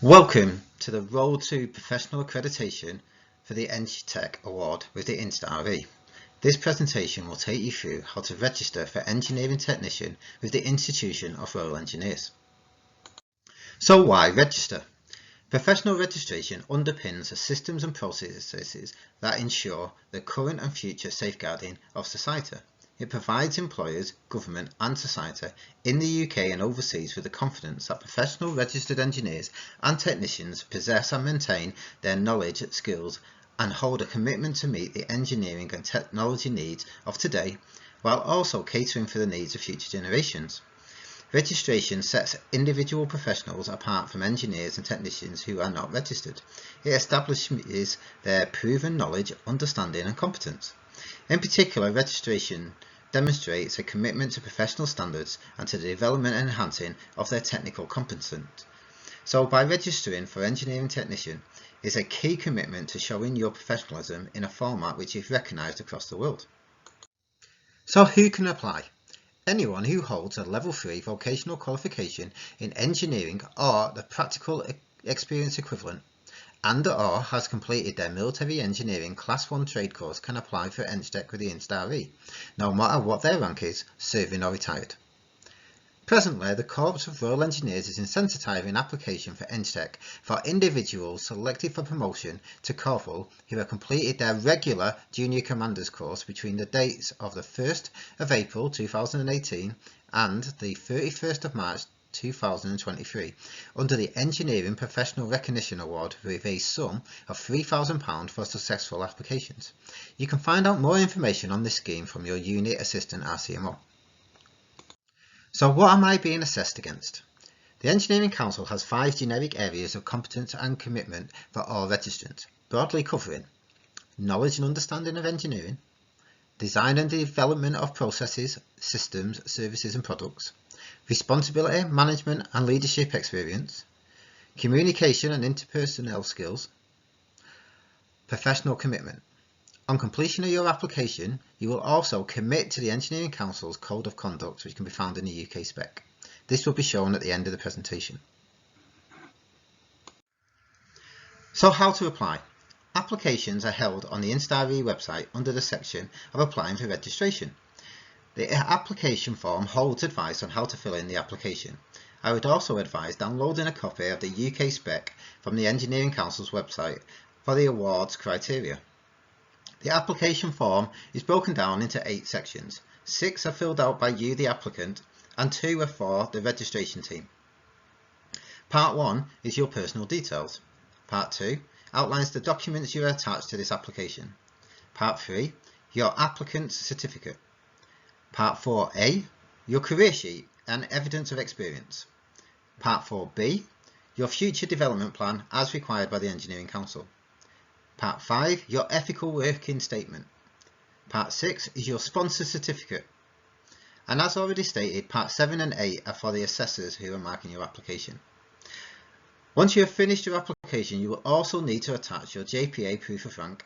Welcome to the Road to Professional Accreditation for the EngTech Award with the InstRE. This presentation will take you through how to register for Engineering Technician with the Institution of Royal Engineers. So why register? Professional registration underpins the systems and processes that ensure the current and future safeguarding of society. It provides employers, government and society in the UK and overseas with the confidence that professional registered engineers and technicians possess and maintain their knowledge, skills and hold a commitment to meet the engineering and technology needs of today while also catering for the needs of future generations. Registration sets individual professionals apart from engineers and technicians who are not registered. It establishes their proven knowledge, understanding and competence. In particular, registration demonstrates a commitment to professional standards and to the development and enhancing of their technical competence. So by registering for engineering technician is a key commitment to showing your professionalism in a format which is recognised across the world. So who can apply? Anyone who holds a level 3 vocational qualification in engineering or the practical experience equivalent and or has completed their military engineering class 1 trade course can apply for EngTech with the InstRE, no matter what their rank is, serving or retired. Presently, the Corps of Royal Engineers is incentivizing application for EngTech for individuals selected for promotion to corporal who have completed their regular junior commanders course between the dates of the 1st of April 2018 and the 31st of March 2023 under the Engineering Professional Recognition Award with a sum of £3,000 for successful applications. You can find out more information on this scheme from your Unit Assistant RCMO. So what am I being assessed against? The Engineering Council has 5 generic areas of competence and commitment for all registrants, broadly covering knowledge and understanding of engineering, design and development of processes, systems, services and products, responsibility, management and leadership experience, communication and interpersonal skills, professional commitment. On completion of your application, you will also commit to the Engineering Council's Code of Conduct, which can be found in the UK spec. This will be shown at the end of the presentation. So how to apply? Applications are held on the InstRE website under the section of applying for registration. The application form holds advice on how to fill in the application. I would also advise downloading a copy of the UK spec from the Engineering Council's website for the awards criteria. The application form is broken down into 8 sections. 6 are filled out by you, the applicant, and 2 are for the registration team. Part 1 is your personal details. Part 2 outlines the documents you are attached to this application. Part 3, your applicant's certificate. Part 4A, your career sheet and evidence of experience. Part 4B, your future development plan as required by the Engineering Council. Part 5, your ethical working statement. Part 6 is your sponsor certificate. And as already stated, Part 7 and 8 are for the assessors who are marking your application. Once you have finished your application, you will also need to attach your JPA proof of rank,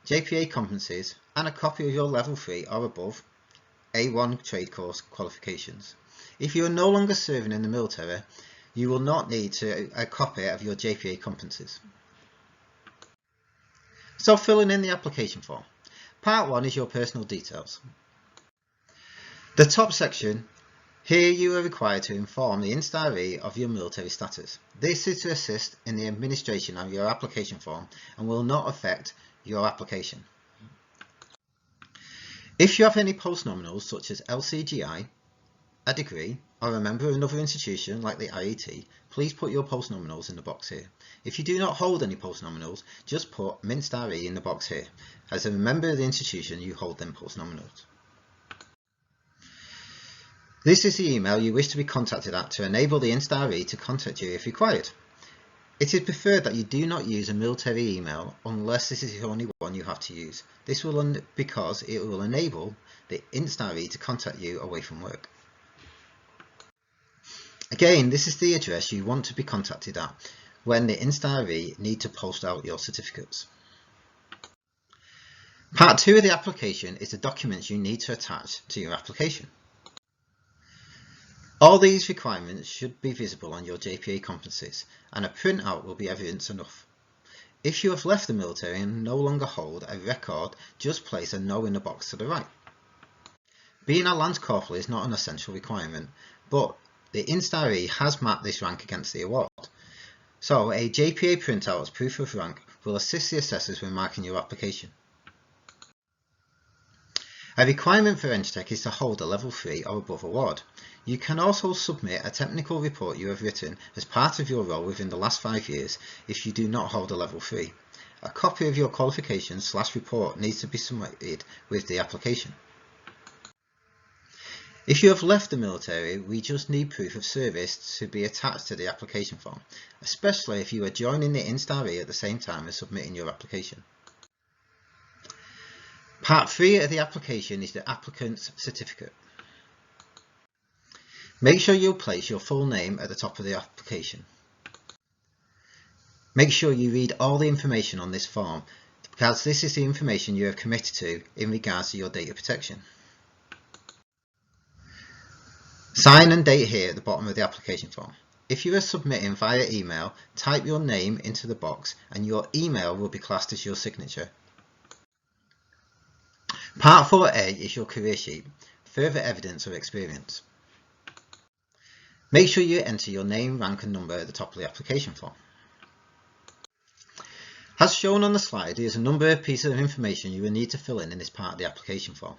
JPA competencies and a copy of your level 3 or above A1 trade course qualifications. If you are no longer serving in the military, you will not need a copy of your JPA competencies. So filling in the application form. Part 1 is your personal details. The top section, here you are required to inform the InstRE of your military status. This is to assist in the administration of your application form and will not affect your application. If you have any postnominals such as LCGI, a degree, or a member of another institution like the IET, please put your postnominals in the box here. If you do not hold any postnominals, just put InstRE in the box here. As a member of the institution, you hold them postnominals. This is the email you wish to be contacted at to enable the InstRE to contact you if required. It is preferred that you do not use a military email unless this is the only one you have to use. This will because it will enable the InstRE to contact you away from work. Again, this is the address you want to be contacted at when the InstRE need to post out your certificates. Part 2 of the application is the documents you need to attach to your application. All these requirements should be visible on your JPA competencies, and a printout will be evidence enough. If you have left the military and no longer hold a record, just place a no in the box to the right. Being a Lance Corporal is not an essential requirement, but the InstRE has mapped this rank against the award. So a JPA printout as proof of rank will assist the assessors when marking your application. A requirement for EngTech is to hold a level 3 or above award. You can also submit a technical report you have written as part of your role within the last 5 years if you do not hold a level 3. A copy of your qualifications/report needs to be submitted with the application. If you have left the military, we just need proof of service to be attached to the application form, especially if you are joining the InstRE at the same time as submitting your application. Part 3 of the application is the applicant's certificate. Make sure you place your full name at the top of the application. Make sure you read all the information on this form, because this is the information you have committed to in regards to your data protection. Sign and date here at the bottom of the application form. If you are submitting via email, type your name into the box and your email will be classed as your signature. Part 4A is your career sheet, further evidence of experience. Make sure you enter your name, rank and number at the top of the application form. As shown on the slide, there is a number of pieces of information you will need to fill in this part of the application form.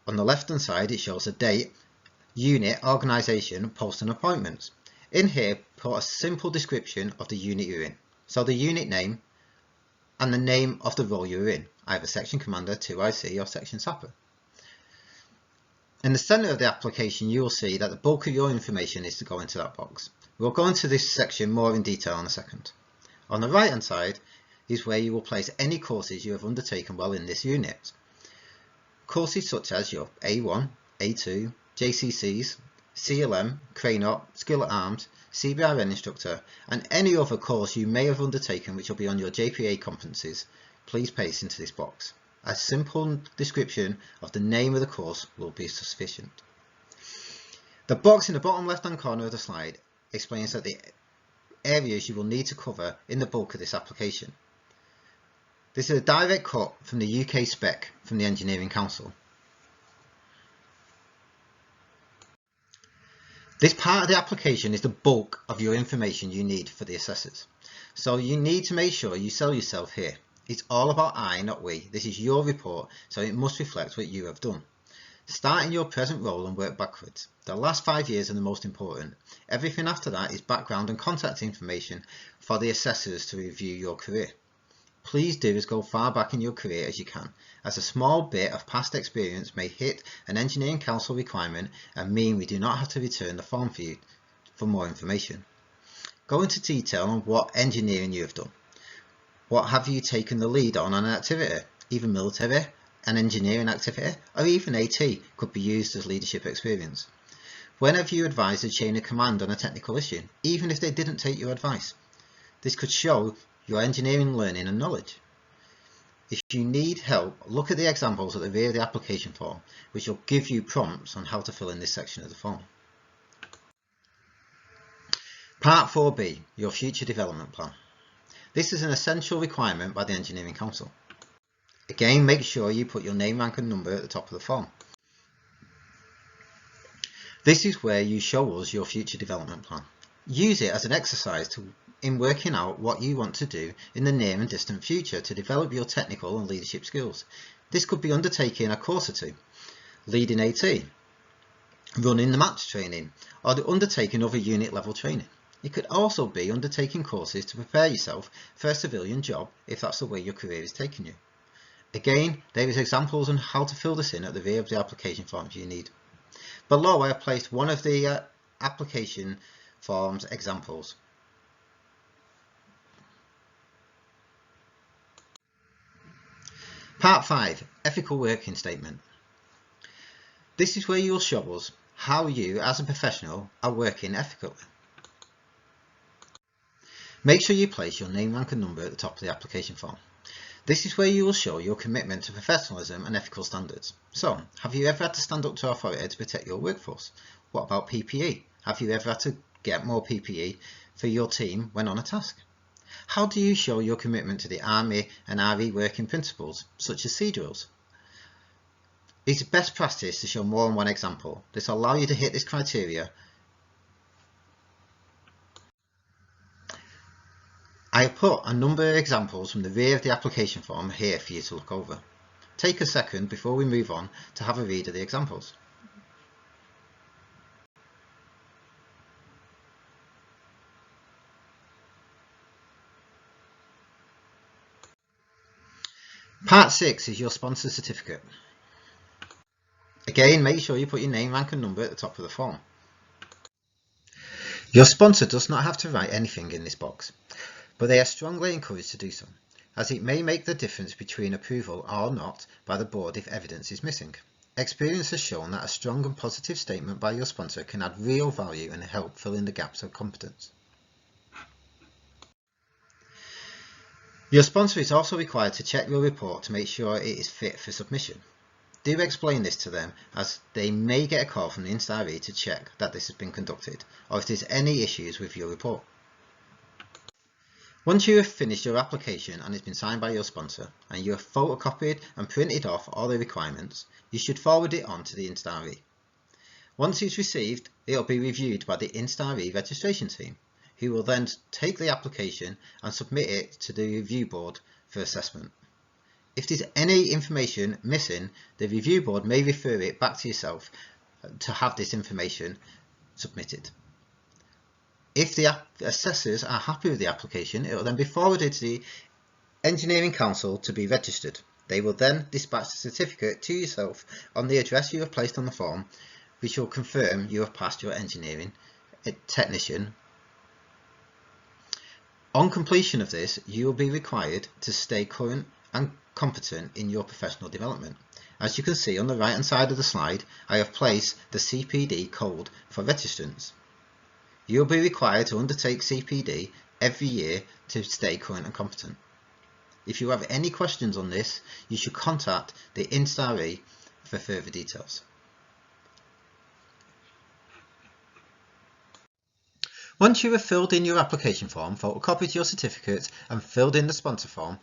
On the left hand side it shows a date, unit, organisation, post and appointments. In here put a simple description of the unit you're in, so the unit name and the name of the role you're in, either Section Commander, 2IC or Section Sapper. In the centre of the application you will see that the bulk of your information is to go into that box. We'll go into this section more in detail in a second. On the right hand side is where you will place any courses you have undertaken while in this unit. Courses such as your A1, A2, JCCs, CLM, Cranot, Skill at Arms, CBRN instructor and any other course you may have undertaken which will be on your JPA competencies, please paste into this box. A simple description of the name of the course will be sufficient. The box in the bottom left hand corner of the slide explains that the areas you will need to cover in the bulk of this application. This is a direct cut from the UK spec from the Engineering Council. This part of the application is the bulk of your information you need for the assessors. So you need to make sure you sell yourself here. It's all about I, not we. This is your report, so it must reflect what you have done. Start in your present role and work backwards. The last 5 years are the most important. Everything after that is background and contact information for the assessors to review your career. Please do as go far back in your career as you can, as a small bit of past experience may hit an Engineering Council requirement and mean we do not have to return the form for you for more information. Go into detail on what engineering you have done. What have you taken the lead on an activity, even military, an engineering activity, or even AT could be used as leadership experience. When have you advised a chain of command on a technical issue, even if they didn't take your advice? This could show your engineering learning and knowledge. If you need help, look at the examples at the rear of the application form, which will give you prompts on how to fill in this section of the form. Part 4B, your future development plan. This is an essential requirement by the Engineering Council. Again, make sure you put your name, rank and number at the top of the form. This is where you show us your future development plan. Use it as an exercise in working out what you want to do in the near and distant future to develop your technical and leadership skills. This could be undertaking a course or two, leading AT, running the match training, or undertaking other unit level training. It could also be undertaking courses to prepare yourself for a civilian job if that's the way your career is taking you. Again, there is examples on how to fill this in at the rear of the application form if you need. Below I have placed one of the application forms examples. Part 5, Ethical Working Statement. This is where you will show us how you as a professional are working ethically. Make sure you place your name, rank and number at the top of the application form. This is where you will show your commitment to professionalism and ethical standards. So, have you ever had to stand up to authority to protect your workforce? What about PPE? Have you ever had to get more PPE for your team when on a task? How do you show your commitment to the Army and RE working principles, such as sea drills? It's best practice to show more than one example. This will allow you to hit this criteria. I have put a number of examples from the rear of the application form here for you to look over. Take a second before we move on to have a read of the examples. Part 6 is your sponsor certificate. Again, make sure you put your name, rank and number at the top of the form. Your sponsor does not have to write anything in this box, but they are strongly encouraged to do so, as it may make the difference between approval or not by the board if evidence is missing. Experience has shown that a strong and positive statement by your sponsor can add real value and help fill in the gaps of competence. Your sponsor is also required to check your report to make sure it is fit for submission. Do explain this to them, as they may get a call from the InstRE to check that this has been conducted, or if there's any issues with your report. Once you have finished your application and it's been signed by your sponsor, and you have photocopied and printed off all the requirements, you should forward it on to the InstRE. Once it's received, it will be reviewed by the InstRE registration team, who will then take the application and submit it to the review board for assessment. If there's any information missing, the review board may refer it back to yourself to have this information submitted. If the assessors are happy with the application, it will then be forwarded to the Engineering Council to be registered. They will then dispatch the certificate to yourself on the address you have placed on the form, which will confirm you have passed your engineering technician. On completion of this, you will be required to stay current and competent in your professional development. As you can see on the right hand side of the slide, I have placed the CPD code for registrants. You will be required to undertake CPD every year to stay current and competent. If you have any questions on this, you should contact the InstRE for further details. Once you have filled in your application form, photocopied your certificate and filled in the sponsor form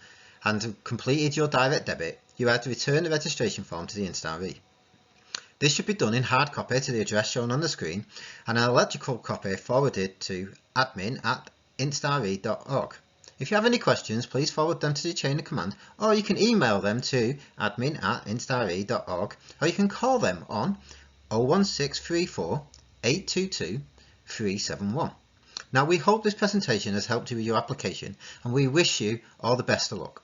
and completed your direct debit, you have to return the registration form to the InstRE. This should be done in hard copy to the address shown on the screen and an electrical copy forwarded to admin@instre.org. If you have any questions, please forward them to the chain of command, or you can email them to admin@instre.org, or you can call them on 01634 822 371. Now, we hope this presentation has helped you with your application, and we wish you all the best of luck.